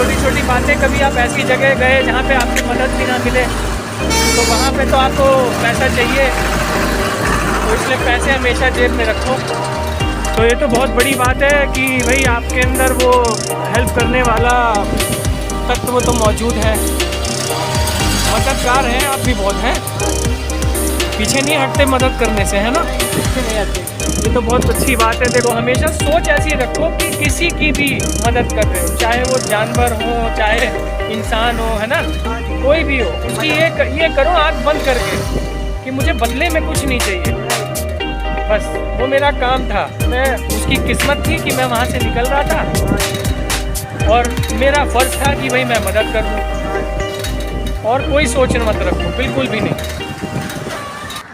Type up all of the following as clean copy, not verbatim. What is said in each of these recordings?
छोटी छोटी बातें, कभी आप ऐसी जगह गए जहाँ पे आपकी मदद भी ना मिले, तो वहाँ पे तो आपको पैसा चाहिए, तो इसलिए पैसे हमेशा जेब में रखो। तो ये तो बहुत बड़ी बात है कि भाई आपके अंदर वो हेल्प करने वाला तत्व तो मौजूद है, मददगार हैं आप भी बहुत हैं, पीछे नहीं हटते मदद करने से, है ना? पीछे नहीं हटते। ये तो बहुत अच्छी बात है। देखो हमेशा सोच ऐसी रखो कि किसी की भी मदद कर रहे हो, चाहे वो जानवर हो चाहे इंसान हो, है ना, कोई भी हो, उसकी ये करो आँख बंद करके कि मुझे बदले में कुछ नहीं चाहिए, बस वो मेरा काम था। मैं उसकी किस्मत थी कि मैं वहाँ से निकल रहा था और मेरा फ़र्ज़ था कि भाई मैं मदद कर दूँ, और कोई सोच मत रखो, बिल्कुल भी नहीं।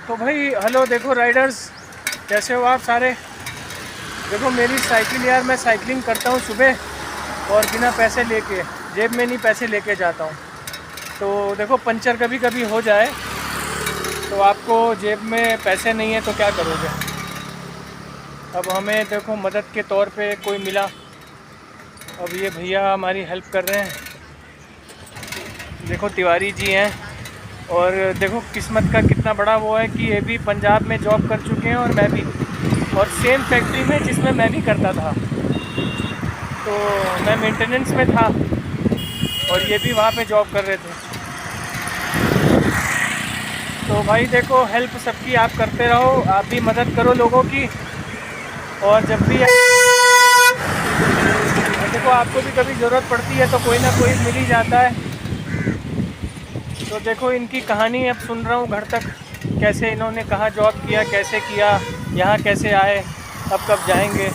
तो भाई हेलो, देखो राइडर्स, कैसे हो आप सारे? देखो मेरी साइकिल यार, मैं साइकिलिंग करता हूँ सुबह और बिना पैसे लेके, जेब में नहीं पैसे लेके जाता हूँ। तो देखो पंचर कभी कभी हो जाए तो आपको जेब में पैसे नहीं है तो क्या करोगे? अब हमें देखो मदद के तौर पे कोई मिला, अब ये भैया हमारी हेल्प कर रहे हैं। देखो तिवारी जी हैं, और देखो किस्मत का कितना बड़ा वो है कि ये भी पंजाब में जॉब कर चुके हैं और मैं भी, और सेम फैक्ट्री में जिसमें मैं भी करता था। तो मैं मेंटेनेंस में था और ये भी वहाँ पे जॉब कर रहे थे। तो भाई देखो हेल्प सबकी आप करते रहो, आप भी मदद करो लोगों की, और जब भी देखो आपको भी कभी ज़रूरत पड़ती है तो कोई ना कोई मिल ही जाता है। तो देखो इनकी कहानी अब सुन रहा हूँ घर तक, कैसे इन्होंने कहाँ जॉब किया, कैसे किया, यहाँ कैसे आए, अब कब जाएंगे,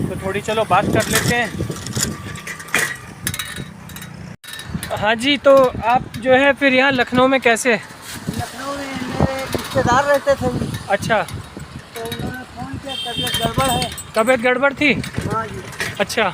तो थोड़ी चलो बात कर लेते हैं। हाँ जी, तो आप जो है फिर यहाँ लखनऊ में कैसे? लखनऊ में मेरे रिश्तेदार रहते थे। अच्छा, तो उन्होंने फ़ोन किया, तबीयत गड़बड़ है। तबीयत गड़बड़ थी? हाँ जी। अच्छा,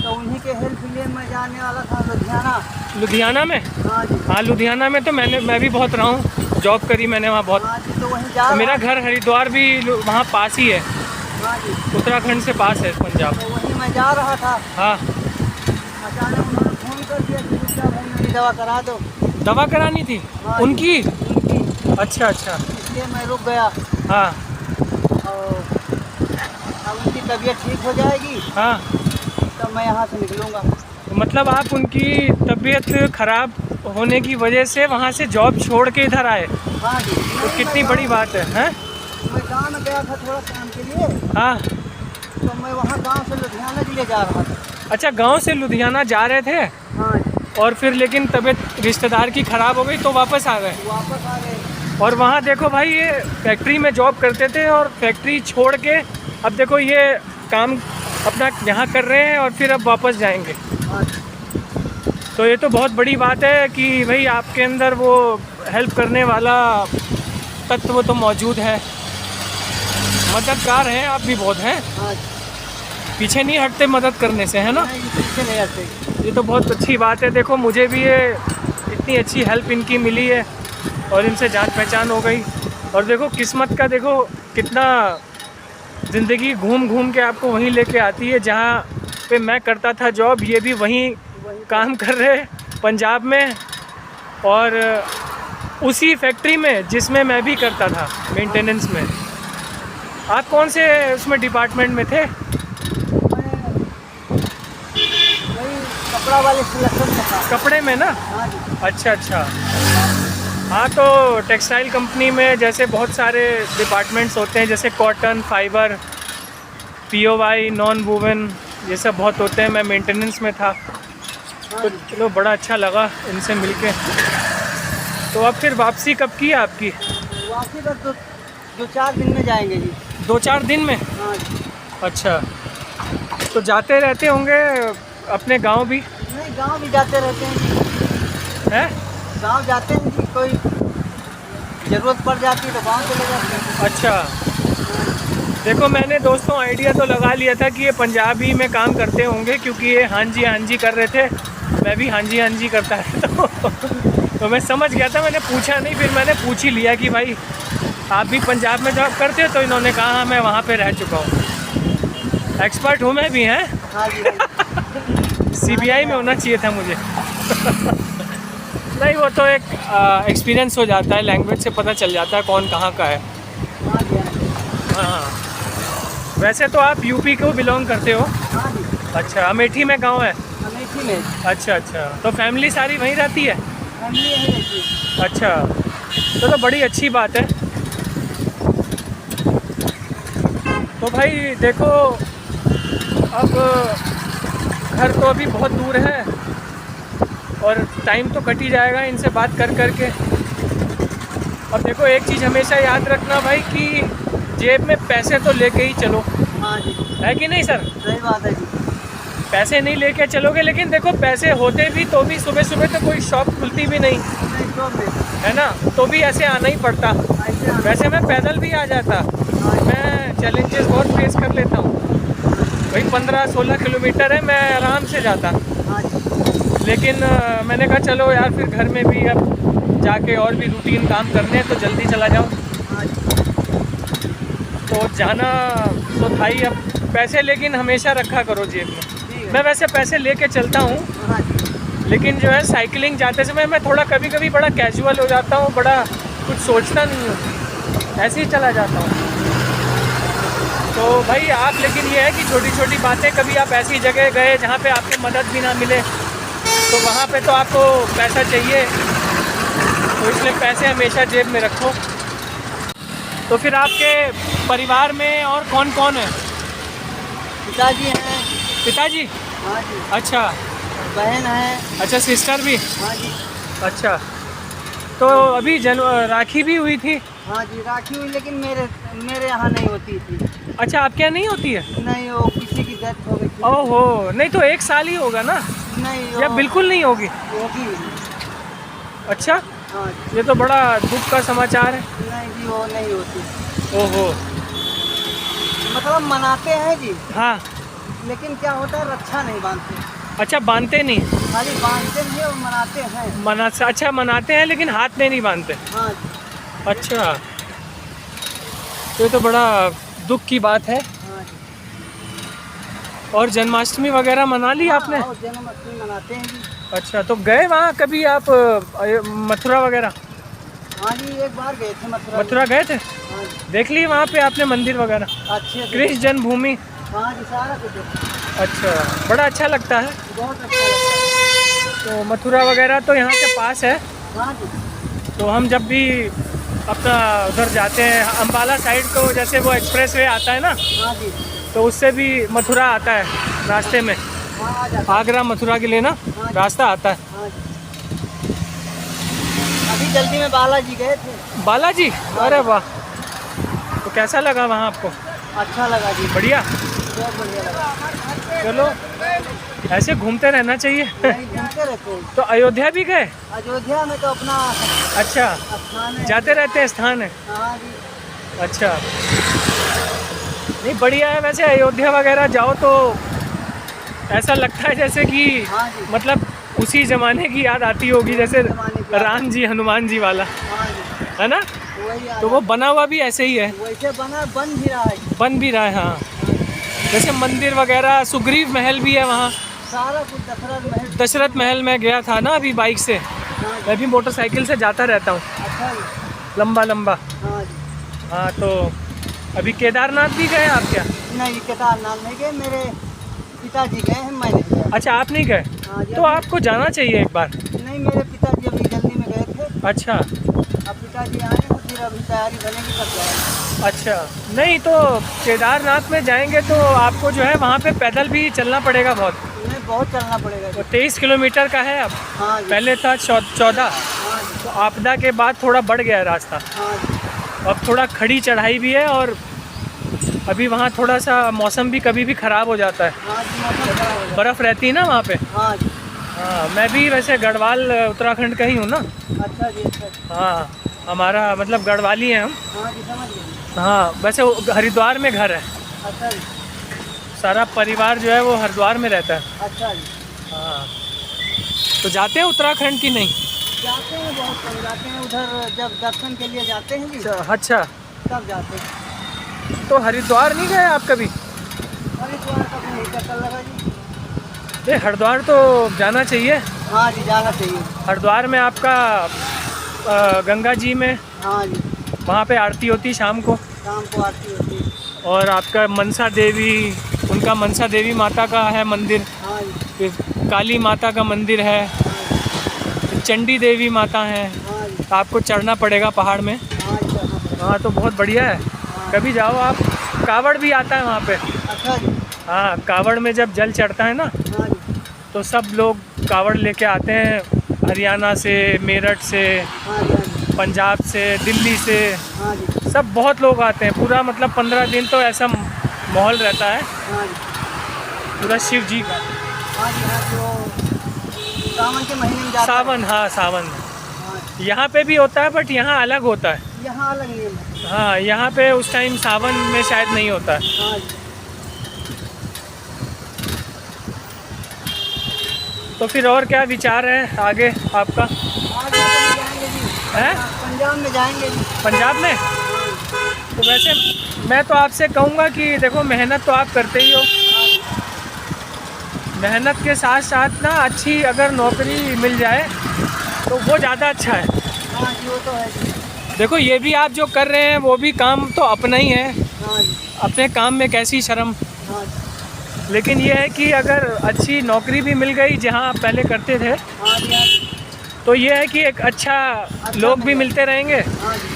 तो उन्हीं के हेल्प लिए मैं जाने वाला था लुधियाना। लुधियाना में? हाँ जी। हाँ लुधियाना में तो मैं भी बहुत रहा हूँ, जॉब करी मैंने वहाँ बहुत। हाँ जी, तो वहीं जा तो मेरा घर हरिद्वार भी वहाँ पास ही है, हाँ जी, उत्तराखंड से पास है पंजाब। तो वहीं मैं जा रहा था। हाँ, अचानक उन्होंने फ़ोन कर दिया कि बेटा भाई मेरी दवा करा दो। दवा करानी थी हाँ, उनकी? उनकी, अच्छा अच्छा, इसलिए मैं रुक गया। हाँ और अब उनकी तबीयत ठीक हो जाएगी हाँ। तब मैं यहाँ से निकलूँगा। मतलब आप उनकी तबीयत खराब होने की वजह से वहाँ से जॉब छोड़ के इधर आए? हाँ जी। तो कितनी बड़ी बात है, हैं? मैं गाँव में गया था थोड़ा काम के लिए, हाँ, तो मैं वहाँ गांव से लुधियाना के लिए जा रहा था। अच्छा गांव से लुधियाना जा रहे थे, हाँ जी। और फिर लेकिन तबीयत रिश्तेदार की ख़राब हो गई तो वापस आ गए। वापस आ गए। और वहाँ देखो भाई ये फैक्ट्री में जॉब करते थे और फैक्ट्री छोड़ के अब देखो ये काम अपना यहाँ कर रहे हैं और फिर अब वापस जाएंगे। हाँ जी। तो ये तो बहुत बड़ी बात है कि भाई आपके अंदर वो हेल्प करने वाला तत्व तो मौजूद है, मददगार हैं आप भी बहुत हैं, हाँ जी। पीछे नहीं हटते मदद करने से, है ना? नहीं, पीछे नहीं हटते। ये तो बहुत अच्छी बात है। देखो मुझे भी ये इतनी अच्छी हेल्प इनकी मिली है और इनसे जान पहचान हो गई, और देखो किस्मत का देखो कितना, ज़िंदगी घूम घूम के आपको वहीं लेके आती है जहाँ पे मैं करता था जॉब, ये भी वहीं काम कर रहे पंजाब में, और उसी फैक्ट्री में जिसमें मैं भी करता था मेंटेनेंस में। आप कौन से उसमें डिपार्टमेंट में थे? वही कपड़ा वाले सिलेक्शन में था। कपड़े में ना? हाँ जी। अच्छा अच्छा। हाँ तो टेक्सटाइल कंपनी में जैसे बहुत सारे डिपार्टमेंट्स होते हैं, जैसे cotton, fibre, POY, non woven, ये सब बहुत होते हैं। मैं मेंटेनेंस में था, तो चलो बड़ा अच्छा लगा इनसे मिलके। तो अब फिर वापसी कब की है आपकी? वापसी बस 2-4 दिन में जाएंगे जी। 2-4 दिन में? हाँ जी। अच्छा, तो जाते रहते होंगे अपने गांव भी? नहीं, गांव भी जाते रहते हैं जी। हैं? गांव जाते हैं जी, कोई ज़रूरत पड़ जाती है तो गांव चले जाते हैं। अच्छा, देखो मैंने दोस्तों आइडिया तो लगा लिया था कि ये पंजाबी में काम करते होंगे, क्योंकि ये हाँ जी कर रहे थे, मैं भी हाँ जी करता है तो मैं समझ गया था, मैंने पूछा नहीं, फिर मैंने पूछ ही लिया कि भाई आप भी पंजाब में जॉब करते हो? तो इन्होंने कहा हाँ मैं वहाँ पे रह चुका हूँ, एक्सपर्ट हूँ मैं भी, हैं? हाँ जी। CBI में होना चाहिए था मुझे। नहीं, वो तो एक एक्सपीरियंस हो जाता है, लैंग्वेज से पता चल जाता है कौन कहाँ का है। हाँ जी, हाँ जी। हाँ, वैसे तो आप यूपी को बिलोंग करते हो? हाँ जी, अच्छा, अमेठी में गांव है? अमेठी में। अच्छा अच्छा, तो फैमिली सारी वहीं रहती है? फैमिली यहीं रहती है। अच्छा, तो बड़ी अच्छी बात है। तो भाई देखो, अब घर तो अभी बहुत दूर है और टाइम तो कट ही जाएगा इनसे बात कर कर के। और देखो, एक चीज़ हमेशा याद रखना भाई कि जेब में पैसे तो लेके ही चलो। हाँ जी, है कि नहीं सर? सही बात है जी। पैसे नहीं लेके चलोगे, लेकिन देखो पैसे होते भी तो भी सुबह सुबह तो कोई शॉप खुलती भी नहीं नहीं तो है ना, तो भी ऐसे आना ही पड़ता। ऐसे आना। वैसे मैं पैदल भी आ जाता, मैं चैलेंजेस बहुत फेस कर लेता हूँ भाई। 15-16 किलोमीटर है, मैं आराम से जाता। हाँ जी, लेकिन मैंने कहा चलो यार, फिर घर में भी अब जाके और भी रूटीन काम करने हैं तो जल्दी चला जाऊँ। हाँ जी, तो जाना तो था ही। अब पैसे लेकिन हमेशा रखा करो जेब में। ठीक है। मैं वैसे पैसे लेके चलता हूँ, हाँ जी, लेकिन जो है साइकिलिंग जाते समय मैं थोड़ा कभी कभी बड़ा कैजुअल हो जाता हूँ, बड़ा कुछ सोचता नहीं हूँ, ऐसे ही चला जाता हूँ। तो भाई आप, लेकिन ये है कि छोटी छोटी बातें, कभी आप ऐसी जगह गए जहाँ पे आपकी मदद भी ना मिले, तो वहाँ पे तो आपको पैसा चाहिए, तो इसलिए पैसे हमेशा जेब में रखो। तो फिर आपके परिवार में और कौन कौन है? पिताजी हैं। पिताजी? हाँ जी, अच्छा बहन है। अच्छा, सिस्टर भी? हाँ जी, अच्छा, तो अभी राखी भी हुई थी? हाँ जी, राखी हुई, लेकिन मेरे यहाँ नहीं होती थी। अच्छा, आपके यहाँ नहीं होती है? नहीं, वो किसी की डेथ हो गई थी। ओहो, नहीं तो 1 साल ही होगा ना, नहीं, या बिल्कुल नहीं होगी? होगी। अच्छा, हाँ जी, ये तो बड़ा दुख का समाचार है। नहीं जी, वो नहीं होती। ओहो। मतलब मनाते हैं जी, हाँ, लेकिन क्या होता है, रक्षा नहीं बांधते। अच्छा, बांधते नहीं? खाली बांधते नहीं और मनाते हैं। अच्छा, मनाते हैं लेकिन हाथ में नहीं बांधते? हाँ जी, अच्छा, तो ये तो बड़ा दुख की बात है। हाँ जी। और जन्माष्टमी वगैरह मना ली आपने? हाँ, जन्माष्टमी मनाते हैं जी। अच्छा, तो गए वहाँ कभी आप मथुरा वगैरह? हाँ जी, एक बार गए थे मथुरा। मथुरा गए थे? हाँ जी, देख ली वहाँ पे आपने मंदिर वगैरह? अच्छे से। कृष्ण जन्मभूमि? हाँ जी, सारा कुछ है। अच्छा, बड़ा अच्छा लगता है। बहुत अच्छा लगता तो मथुरा वगैरह तो यहाँ के पास है, है। हाँ जी, तो हम जब भी अपना उधर जाते हैं अम्बाला साइड को, जैसे वो एक्सप्रेस वे आता है ना, हाँ जी, तो उससे भी मथुरा आता है रास्ते में। हाँ आ जाता है। आगरा मथुरा के लिए ना रास्ता आता है। हाँ जी, अभी जल्दी में बालाजी गए थे। बालाजी? अरे वाह, तो कैसा लगा वहाँ आपको? अच्छा लगा जी, बढ़िया? बहुत बढ़िया लगा। चलो, ऐसे घूमते रहना चाहिए। नहीं, घूमते रहते हैं। तो अयोध्या भी गए? अयोध्या में तो अपना अच्छा, स्थान है। जाते रहते हैं, स्थान है? हाँ जी, अच्छा, नहीं बढ़िया है। वैसे अयोध्या वगैरह जाओ तो ऐसा लगता है जैसे कि हाँ जी, मतलब उसी ज़माने की याद आती होगी, जैसे ज़माने की याद। राम जी हनुमान जी वाला, हाँ जी, है ना? वही आ तो वो बना हुआ भी ऐसे ही है, वैसे बन भी रहा है। बन भी रहा है। हाँ, जैसे मंदिर वगैरह, सुग्रीव महल भी है वहाँ। सारा कुछ दशरथ महल में गया था ना अभी बाइक से, हाँ जी, मैं भी मोटरसाइकिल से जाता रहता हूँ, अच्छा जी, लंबा लंबा। हाँ जी। हाँ, तो अभी केदारनाथ भी गए आप क्या? नहीं, केदारनाथ नहीं गए, मेरे पिताजी गए हैं, मैं नहीं गया। अच्छा, आप नहीं गए? हाँ जी, तो आपको जाना चाहिए एक बार। नहीं, मेरे पिताजी अभी जल्दी में गए थे। अच्छा अब पिताजी आए हैं, फिर अभी तैयारी बनेगी तब जाएंगे। अच्छा, नहीं तो केदारनाथ में जाएंगे तो आपको जो है वहाँ पे पैदल भी चलना पड़ेगा बहुत। नहीं, बहुत चलना पड़ेगा तो जी। 23 किलोमीटर का है अब, हाँ जी, पहले था 14। हाँ जी, तो आपदा के बाद थोड़ा बढ़ गया है रास्ता, हाँ जी, अब थोड़ा खड़ी चढ़ाई भी है, और अभी वहाँ थोड़ा सा मौसम भी कभी भी ख़राब हो जाता है, हाँ जी, मौसम खराब हो गया। बर्फ़ रहती है ना वहाँ पे। हाँ जी, हाँ, मैं भी वैसे गढ़वाल उत्तराखंड का ही हूँ ना। अच्छा जी, अच्छा जी। हाँ, हमारा मतलब गढ़वाली हैं हम। हाँ जी, समझ गए। हाँ, वैसे हरिद्वार में घर है, अच्छा जी, सारा परिवार जो है वो हरिद्वार में रहता है। अच्छा जी। हाँ, तो जाते हैं उत्तराखंड की नहीं? जाते हैं, बहुत कम जाते हैं उधर, जब दर्शन के लिए जाते हैं जी, अच्छा, तब जाते हैं। तो हरिद्वार नहीं गए आप कभी? हरिद्वार का नहीं चक्कर लगा जी। ये हरिद्वार तो जाना चाहिए। हाँ जी, जाना चाहिए। हरिद्वार में आपका गंगा जी में हाँ जी, वहाँ पे आरती होती है शाम को, शाम को आरती होती है। और आपका मनसा देवी, उनका मनसा देवी माता का है मंदिर, हाँ जी, फिर काली माता का मंदिर है, फिर चंडी देवी माता है। हाँ जी, आपको चढ़ना पड़ेगा पहाड़ में। हाँ जी, जाना पड़ेगा। हाँ तो बहुत बढ़िया है, कभी जाओ आप। कावड़ भी आता है वहाँ पे। अच्छा जी। हाँ, कावड़ में जब जल चढ़ता है ना हाँ जी, तो सब लोग कावड़ लेके आते हैं, हरियाणा से, मेरठ से, हाँ जी, हाँ जी, पंजाब से, दिल्ली से, हाँ जी, सब बहुत लोग आते हैं। पूरा मतलब 15 दिन तो ऐसा माहौल रहता है हाँ जी, पूरा शिव जी का। हाँ जी, हाँ जी, वो सावन के महीने में जाता है। सावन, हाँ सावन हाँ जी, यहाँ पे भी होता है, बट यहाँ अलग होता है। यहाँ अलग नियम है। हाँ, यहाँ पे उस टाइम सावन में शायद नहीं होता है। हाँ जी। तो फिर और क्या विचार है आगे आपका? आगे तो जाएंगे जी, हैं? पंजाब में जाएंगे जी। पंजाब में? तो वैसे मैं तो आपसे कहूँगा कि देखो, मेहनत तो आप करते ही हो, मेहनत के साथ साथ ना अच्छी अगर नौकरी मिल जाए तो वो ज़्यादा अच्छा है। हाँ जी, वो तो है जी। देखो, ये भी आप जो कर रहे हैं वो भी काम तो अपना ही है, हाँ जी, अपने काम में कैसी शर्म। हाँ जी, लेकिन ये है कि अगर अच्छी नौकरी भी मिल गई जहाँ आप पहले करते थे, हाँ जी, हाँ जी, तो ये है कि एक अच्छा लोग भी मिलते रहेंगे हाँ जी,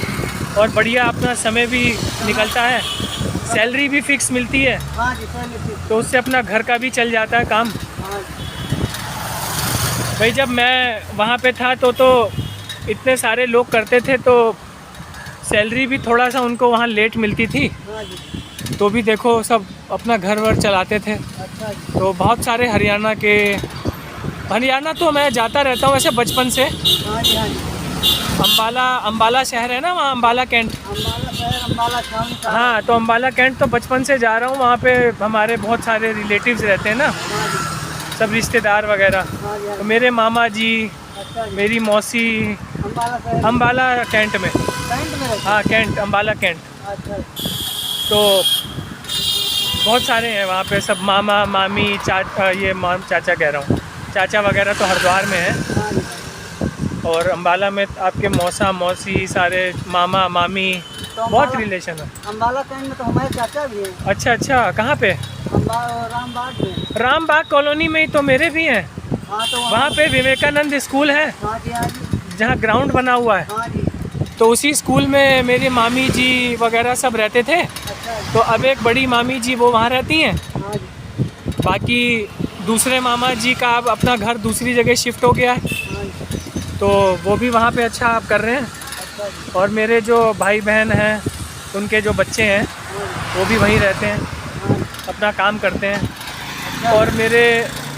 और बढ़िया अपना समय भी निकलता है, सैलरी भी फिक्स मिलती है, हाँ जी, पहले से। तो उससे अपना घर का भी चल जाता है काम। हाँ जी, भाई जब मैं वहाँ पे था तो इतने सारे लोग करते थे, तो सैलरी भी थोड़ा सा उनको वहाँ लेट मिलती थी, हाँ जी, तो भी देखो सब अपना घर वर चलाते थे। अच्छा जी, तो बहुत सारे हरियाणा तो मैं जाता रहता हूँ वैसे बचपन से। हाँ जी, हाँ जी, अम्बाला शहर है ना वहाँ, अम्बाला कैंट। अम्बाला शहर, अम्बाला छावनी का। हाँ, तो अम्बाला कैंट तो बचपन से जा रहा हूँ, वहाँ पे हमारे बहुत सारे रिलेटिव्स रहते हैं ना, हाँ जी, सब रिश्तेदार वगैरह। हाँ जी, हाँ तो जी, मेरे मामा जी, अच्छा जी, मेरी मौसी, अम्बाला शहर, अम्बाला कैंट में। कैंट में रहते हैं? हाँ कैंट, अम्बाला कैंट। अच्छा जी, तो बहुत सारे हैं वहाँ पे, सब मामा मामी चाचा कह रहा हूँ, चाचा वगैरह तो हरिद्वार में है, हाँ जी, और अम्बाला में आपके मौसा मौसी सारे मामा मामी, तो बहुत रिलेशन है। अम्बाला कैंट में तो हमारे चाचा भी हैं। अच्छा अच्छा, कहाँ पे? रामबाग में। रामबाग कॉलोनी में ही तो मेरे भी हैं। हाँ, तो वहाँ पे विवेकानंद स्कूल है, हाँ जी, हाँ जी, जहाँ ग्राउंड बना हुआ है, हाँ जी, तो उसी स्कूल में मेरी मामी जी वगैरह सब रहते थे। अच्छा जी, तो अब एक बड़ी मामी जी वो वहाँ रहती हैं, हाँ जी, बाकी दूसरे मामा जी का अब अपना घर दूसरी जगह शिफ्ट हो गया है, हाँ जी, तो वो भी वहाँ पे अच्छा आप कर रहे हैं। अच्छा जी, और मेरे जो भाई बहन हैं, उनके जो बच्चे हैं, हाँ वो भी वहीं रहते हैं, जी, हाँ जी, अपना काम करते हैं। अच्छा और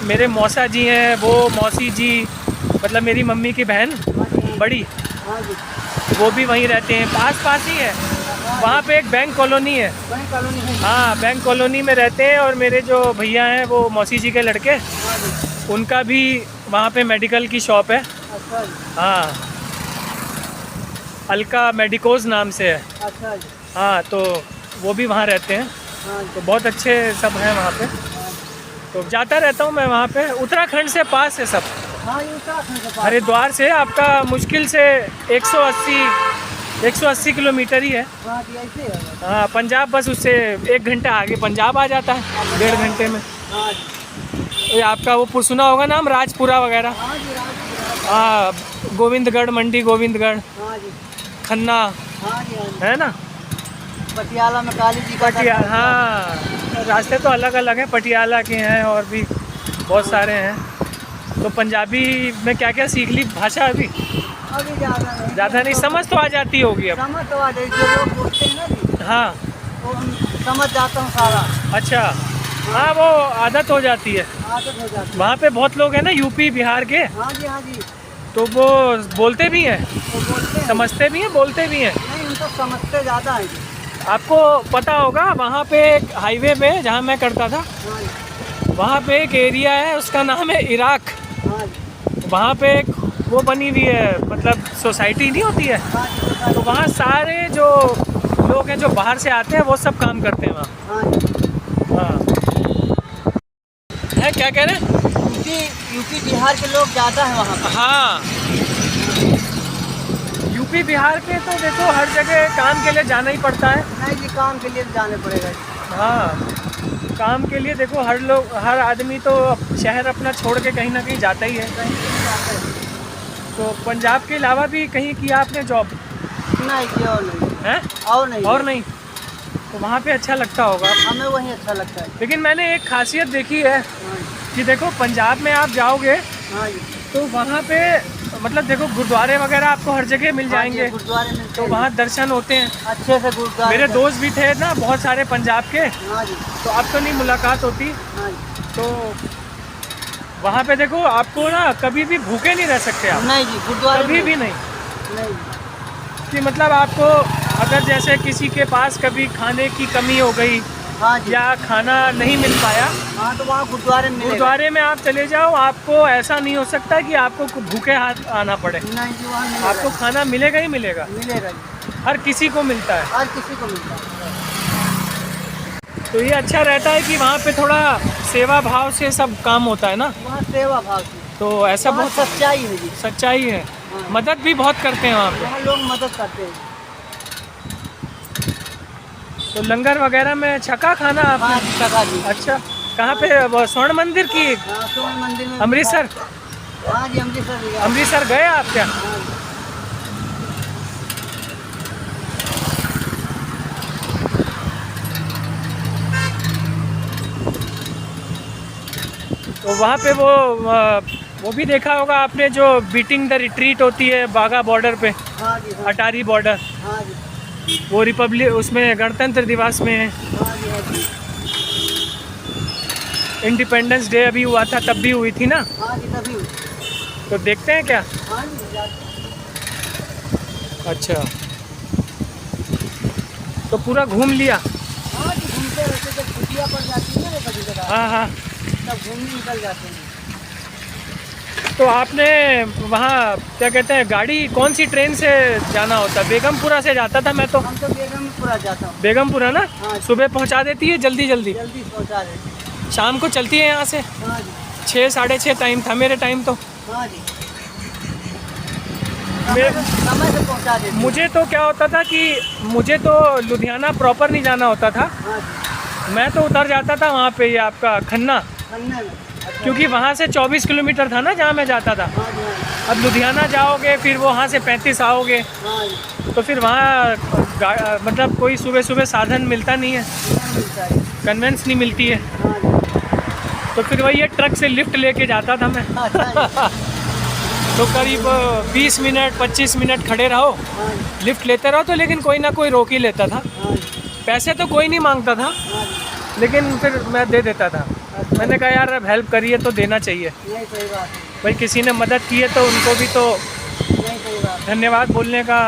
मेरे मौसा जी हैं, वो मौसी जी मतलब मेरी मम्मी की बहन जी, बड़ी, हाँ जी, वो भी वहीं रहते हैं, पास पास ही है। वहाँ पे एक बैंक कॉलोनी है, वहीं कॉलोनी है। हाँ बैंक कॉलोनी में रहते हैं। और मेरे जो भैया हैं वो मौसी जी के लड़के, हाँ जी, उनका भी वहाँ पे मेडिकल की शॉप है। अच्छा जी, हाँ, अलका मेडिकोज नाम से है। अच्छा जी, हाँ, तो वो भी वहाँ रहते हैं, हाँ जी, तो बहुत अच्छे सब हैं वहाँ पे। तो जाता रहता हूँ मैं वहाँ पे। उत्तराखंड से पास है सब, हाँ, ये उत्तराखंड से पास। हरिद्वार से आपका मुश्किल से 180 किलोमीटर ही है। हाँ जी, ऐसे है। हाँ, पंजाब बस उससे 1 घंटा आगे पंजाब आ जाता है, 1.5 घंटे में। हाँ जी, ये आपका वो सुना होगा नाम, राजपुरा वगैरह। हाँ जी, राजपुरा। हाँ, गोविंदगढ़, मंडी गोविंदगढ़, हाँ जी, खन्ना, हाँ जी, हाँ जी, है ना। पटियाला में काली जी का पटियाला, हाँ, रास्ते तो अलग अलग हैं, पटियाला के हैं और भी बहुत सारे हैं। तो पंजाबी में क्या क्या सीख ली भाषा अभी? अभी ज़्यादा नहीं, समझ तो आ जाती होगी अब। समझ तो आ जाए, जो लोग बोलते हैं ना जी, हाँ, वो हम समझ जाता हूँ सारा, अच्छा, हाँ वो आदत हो जाती है। आदत हो जाती है। वहाँ पे बहुत लोग हैं ना यूपी बिहार के, हाँ जी, हाँ जी, तो वो बोलते भी हैं, वो बोलते हैं, समझते भी हैं, बोलते भी हैं। नहीं उनको समझते ज़्यादा है जी। आपको पता होगा वहाँ पे एक हाईवे पे जहाँ मैं करता था, हाँ जी, वहाँ पे एक एरिया है, उसका नाम है इराक। हाँ जी, वहाँ पे एक वो बनी हुई है, मतलब सोसाइटी नहीं होती है, हाँ जी, तो वहाँ सारे जो लोग हैं जो बाहर से आते हैं वो सब काम करते हैं वहाँ। हाँ जी, हाँ, है क्या कह रहे हैं? यूपी बिहार के लोग ज़्यादा हैं वहाँ पर। हाँ, यूपी बिहार के तो देखो हर जगह काम के लिए जाना ही पड़ता है। नहीं जी, काम के लिए जाने पड़ेगा। हाँ, काम के लिए देखो हर आदमी तो शहर अपना छोड़ के कहीं ना कहीं जाता ही है। कहीं नहीं जाते हैं। तो पंजाब के अलावा भी कहीं किया आपने जॉब? नहीं जी, और नहीं हैं? और नहीं और नहीं, तो वहाँ पे अच्छा लगता होगा। हमें वही अच्छा लगता है। लेकिन मैंने एक खासियत देखी है हाँ जी, कि देखो पंजाब में आप जाओगे हाँ जी, तो वहाँ पे मतलब देखो गुरुद्वारे वगैरह आपको हर जगह मिल हाँ जी, जाएंगे, गुरुद्वारे मिलते तो हैं। वहाँ दर्शन होते हैं। अच्छे से गुरुद्वारे। मेरे दोस्त भी थे ना बहुत सारे पंजाब के, हाँ जी, तो अब तो नहीं मुलाकात होती। हाँ जी। तो वहाँ पे देखो आपको ना कभी भी भूखे नहीं रह सकते आप, नहीं जी, गुरुद्वारे कभी में भी नहीं। नहीं। कि मतलब आपको अगर जैसे किसी के पास कभी खाने की कमी हो गई हाँ जी, या खाना नहीं मिल पाया, हाँ तो वहाँ गुरुद्वारे में मिलेगा। गुरुद्वारे में आप चले जाओ, आपको ऐसा नहीं हो सकता कि आपको भूखे हाथ आना पड़े। नहीं जी, वहाँ मिलेगा। आपको खाना मिलेगा ही मिलेगा, मिलेगा जी, हर किसी को मिलता है। हर किसी को मिलता है। तो ये अच्छा रहता है कि वहाँ पे थोड़ा सेवा भाव से सब काम होता है ना, वहाँ सेवा भाव से, तो ऐसा वहाँ बहुत सच्चाई है जी। सच्चाई है। हाँ। मदद भी बहुत करते हैं वहाँ पे। वहाँ लोग मदद करते हैं। तो लंगर वगैरह में छका खाना हाँ आपने? जी, सखा जी। अच्छा, कहाँ पे? वो स्वर्ण मंदिर की हाँ, स्वर्ण मंदिर में। अमृतसर? हाँ जी, अमृतसर भी गया। अमृतसर गए आप क्या? हाँ जी। तो वहाँ पे वो भी देखा होगा आपने जो बीटिंग द रिट्रीट होती है बाघा बॉर्डर पे, हाँ जी, हाँ अटारी बॉर्डर, हाँ जी, वो रिपब्लिक उसमें गणतंत्र दिवस में हाँ जी, हाँ जी, इंडिपेंडेंस डे अभी हुआ था तब भी हुई थी ना, हाँ जी, तभी। तो देखते हैं क्या? हाँ जी, जाते हैं। अच्छा, तो पूरा घूम लिया? हाँ जी, घूमते रहते, जब छुट्टियाँ पड़ जाती है ना कभी कभार, हाँ हाँ। तब घूमने निकल जाते हैं। तो आपने वहाँ क्या कहते हैं गाड़ी कौन सी ट्रेन से जाना होता है? बेगमपुरा से जाता था मैं तो। हम तो बेगमपुरा जाता हूँ। बेगमपुरा ना हाँ। सुबह पहुँचा देती है जल्दी जल्दी, जल्दी पहुँचा देते। शाम को चलती है यहाँ से। हाँ जी, 6 साढ़े 6 टाइम था मेरे टाइम तो। हाँ जी, मैं- समय से पहुँचा देते। मुझे तो क्या होता था कि मुझे तो लुधियाना प्रॉपर नहीं जाना होता था, हाँ जी, मैं तो उतर जाता था वहाँ पे ये आपका खन्ना, खन्ने में। अच्छा। क्योंकि वहाँ से 24 किलोमीटर था ना जहाँ मैं जाता था। हाँ जी, हाँ अब लुधियाना जाओगे फिर वहाँ से 35 आओगे, जी, हाँ जी, तो फिर वहाँ मतलब कोई सुबह सुबह साधन मिलता नहीं है, नहीं मिलता है। कन्वेंस नहीं मिलती है, हाँ जी, तो फिर वही ये ट्रक से लिफ्ट लेके जाता था मैं। अच्छा जी, तो करीब 20 मिनट 25 मिनट खड़े रहो, हाँ जी, लिफ्ट लेते रहो, तो लेकिन कोई ना कोई रोक ही लेता था। हाँ जी, पैसे तो कोई नहीं मांगता था, हाँ जी। लेकिन फिर मैं दे देता था। अच्छा। मैंने कहा यार अब हेल्प करिए तो देना चाहिए, नहीं, सही बात है। भाई किसी ने मदद की है तो उनको भी तो नहीं, सही बात है। धन्यवाद बोलने का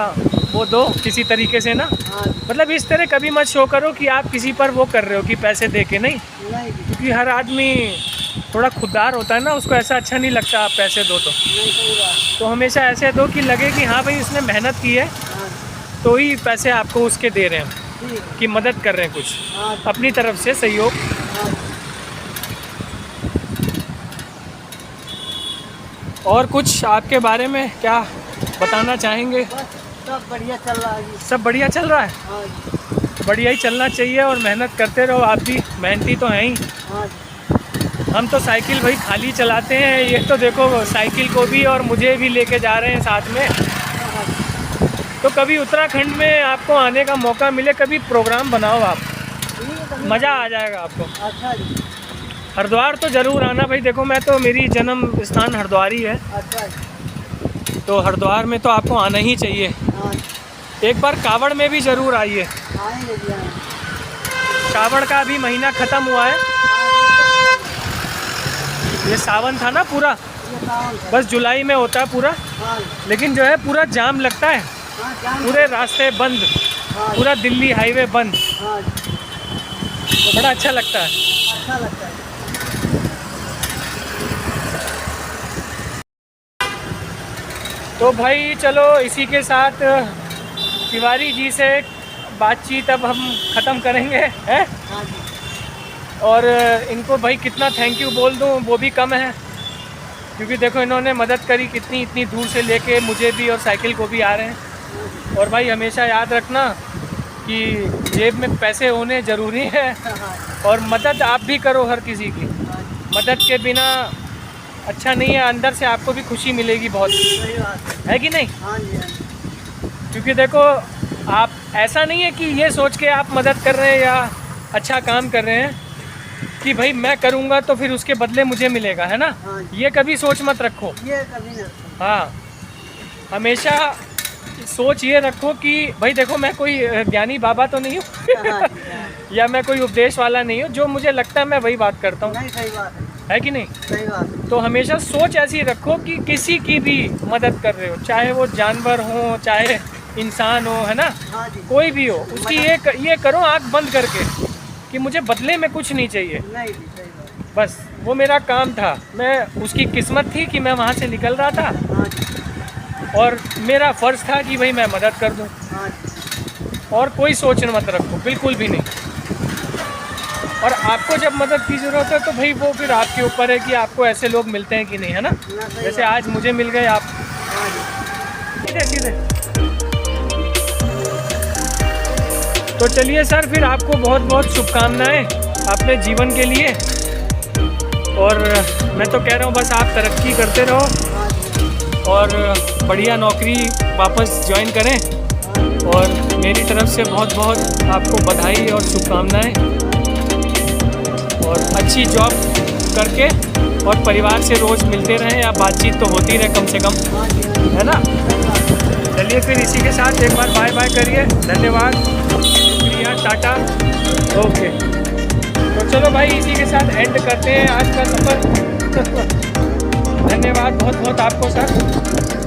वो दो किसी तरीके से ना। हाँ जी, मतलब इस तरह कभी मत शो करो कि आप किसी पर वो कर रहे हो कि पैसे दे के, नहीं, नहीं जी, क्योंकि हर आदमी थोड़ा खुददार होता है ना, उसको ऐसा अच्छा नहीं लगता आप पैसे दो तो। नहीं, सही बात। तो हमेशा ऐसे दो कि लगे कि हाँ भाई उसने मेहनत की है, हाँ जी, तो ही पैसे आपको उसके दे रहे हैं, ठीक है। कि मदद कर रहे हैं कुछ हाँ जी, अपनी तरफ से सहयोग। हाँ जी। और कुछ आपके बारे में क्या बताना चाहेंगे? बस सब बढ़िया चल रहा है जी। सब बढ़िया चल रहा है? हाँ जी, बढ़िया ही चलना चाहिए और मेहनत करते रहो, आप भी मेहनती तो हैं ही। हाँ जी, हम तो साइकिल भाई खाली चलाते हैं, ये तो देखो साइकिल को भी और मुझे भी लेके जा रहे हैं साथ में। हाँ जी, तो कभी उत्तराखंड में आपको आने का मौका मिले, कभी प्रोग्राम बनाओ आप, ठीक है, कभी- मज़ा आ जाएगा आपको। अच्छा जी, हरिद्वार तो ज़रूर आना भाई, देखो मैं तो मेरी जन्म स्थान हरिद्वार ही है, अच्छा जी, तो हरिद्वार में तो आपको आना ही चाहिए। हाँ जी, एक बार कावड़ में भी ज़रूर आइए, आएंगे जी, आएंगे। कावड़ का अभी महीना ख़त्म हुआ है, हाँ ये सावन था ना पूरा, जी, ये सावन है। बस जुलाई में होता है पूरा, हाँ जी, लेकिन जो है पूरा जाम लगता है, हाँ, जाम- पूरे रास्ते बंद, हाँ जी, पूरा दिल्ली हाईवे बंद, हाँ जी, तो बड़ा अच्छा लगता है। अच्छा लगता है। तो भाई चलो इसी के साथ तिवारी जी से बातचीत अब हम ख़त्म करेंगे, हैं? हाँ जी, और इनको भाई कितना थैंक यू बोल दूं वो भी कम है, क्योंकि देखो इन्होंने मदद करी कितनी, इतनी दूर से लेके मुझे भी और साइकिल को भी आ रहे हैं। और भाई हमेशा याद रखना कि जेब में पैसे होने ज़रूरी है और मदद आप भी करो हर किसी की। मदद के बिना अच्छा नहीं है, अंदर से आपको भी खुशी मिलेगी बहुत, सही बात है कि नहीं? हाँ जी, हाँ जी। क्योंकि देखो आप ऐसा नहीं है कि ये सोच के आप मदद कर रहे हैं या अच्छा काम कर रहे हैं कि भाई मैं करूँगा तो फिर उसके बदले मुझे मिलेगा, है ना? हाँ जी। ये कभी सोच मत रखो। ये कभी ना। हाँ, हमेशा सोच ये रखो कि भाई देखो मैं कोई ज्ञानी बाबा तो नहीं हूँ हाँ जी, हाँ। या मैं कोई उपदेश वाला नहीं हूँ, जो मुझे लगता है मैं वही बात करता हूँ, नहीं, सही बात है कि नहीं? सही बात तो हमेशा सोच ऐसी रखो कि किसी की भी मदद कर रहे हो, चाहे वो जानवर हो, चाहे इंसान हो, है ना? हाँ जी। कोई भी हो, उसकी ये करो आंख बंद करके कि मुझे बदले में कुछ नहीं चाहिए। नहीं जी, सही बात। बस वो मेरा काम था, मैं उसकी किस्मत थी कि मैं वहाँ से निकल रहा था हाँ जी, और मेरा फ़र्ज़ था कि भाई मैं मदद कर दूँ। हाँ जी। और कोई सोच मत रखो, बिल्कुल भी नहीं। और आपको जब मदद की ज़रूरत है तो भाई वो फिर आपके ऊपर है कि आपको ऐसे लोग मिलते हैं कि नहीं, है ना? ना, सही जैसे बात। आज मुझे मिल गए आप। हाँ जी। सीधे सीधे। तो चलिए सर, फिर आपको बहुत बहुत शुभकामनाएं अपने जीवन के लिए। और मैं तो कह रहा हूँ बस आप तरक्की करते रहो हाँ जी। और बढ़िया नौकरी वापस ज्वाइन करें। और मेरी तरफ से बहुत बहुत आपको बधाई और शुभकामनाएं। और अच्छी जॉब करके और परिवार से रोज़ मिलते रहें या बातचीत तो होती रहे कम से कम, हाँ जी, हाँ जी। है ना? सही बात। चलिए फिर इसी के साथ एक बार बाय बाय करिए। धन्यवाद, शुक्रिया, टाटा, ओके। तो चलो भाई इसी के साथ एंड करते हैं आज का सफ़र। धन्यवाद बहुत बहुत आपको सर।